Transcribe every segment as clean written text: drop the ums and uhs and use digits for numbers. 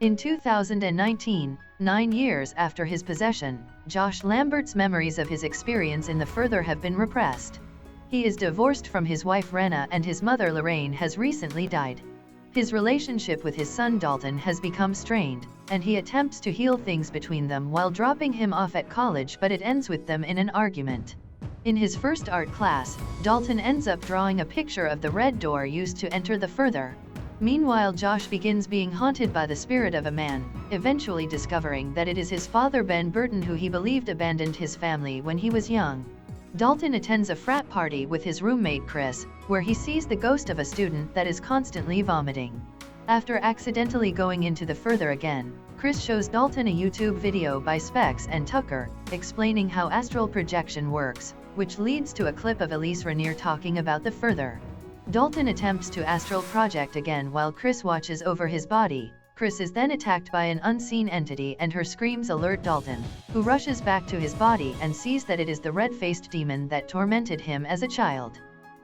In 2019, 9 years after his possession, Josh Lambert's memories of his experience in the Further have been repressed. He is divorced from his wife Rena and his mother Lorraine has recently died. His relationship with his son Dalton has become strained, and he attempts to heal things between them while dropping him off at college, but it ends with them in an argument. In his first art class, Dalton ends up drawing a picture of the red door used to enter the Further. Meanwhile, Josh begins being haunted by the spirit of a man, eventually discovering that it is his father Ben Burton, who he believed abandoned his family when he was young. Dalton attends a frat party with his roommate Chris, where he sees the ghost of a student that is constantly vomiting. After accidentally going into the Further again, Chris shows Dalton a YouTube video by Specs and Tucker, explaining how astral projection works, which leads to a clip of Elise Rainier talking about the Further. Dalton attempts to astral project again while Chris watches over his body. Chris is then attacked by an unseen entity and her screams alert Dalton, who rushes back to his body and sees that it is the red-faced demon that tormented him as a child.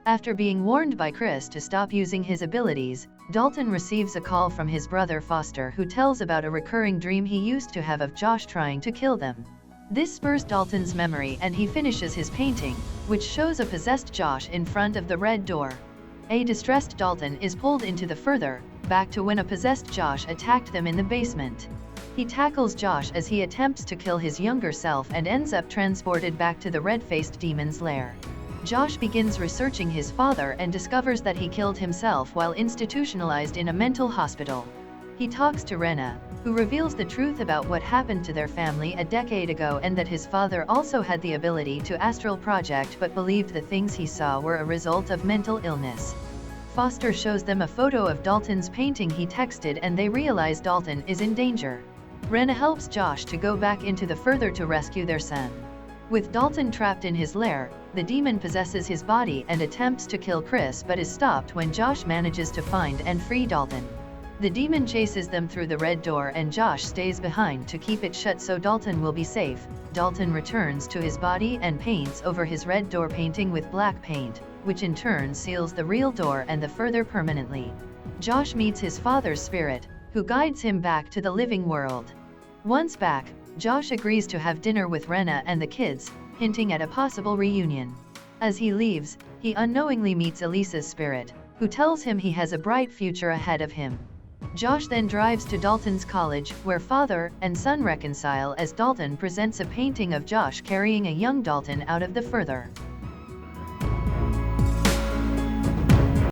After being warned by Chris to stop using his abilities, Dalton receives a call from his brother Foster, who tells about a recurring dream he used to have of Josh trying to kill them. This spurs Dalton's memory and he finishes his painting, which shows a possessed Josh in front of the red door. A distressed Dalton is pulled into the Further, back to when a possessed Josh attacked them in the basement. He tackles Josh as he attempts to kill his younger self and ends up transported back to the red-faced demon's lair. Josh begins researching his father and discovers that he killed himself while institutionalized in a mental hospital. He talks to Rena, who reveals the truth about what happened to their family a decade ago and that his father also had the ability to astral project but believed the things he saw were a result of mental illness. Foster shows them a photo of Dalton's painting he texted and they realize Dalton is in danger. Rena helps Josh to go back into the Further to rescue their son. With Dalton trapped in his lair, the demon possesses his body and attempts to kill Chris but is stopped when Josh manages to find and free Dalton. The demon chases them through the red door and Josh stays behind to keep it shut so Dalton will be safe. Dalton returns to his body and paints over his red door painting with black paint, which in turn seals the real door and the Further permanently. Josh meets his father's spirit, who guides him back to the living world. Once back, Josh agrees to have dinner with Rena and the kids, hinting at a possible reunion. As he leaves, he unknowingly meets Elisa's spirit, who tells him he has a bright future ahead of him. Josh then drives to Dalton's college, where father and son reconcile as Dalton presents a painting of Josh carrying a young Dalton out of the Further.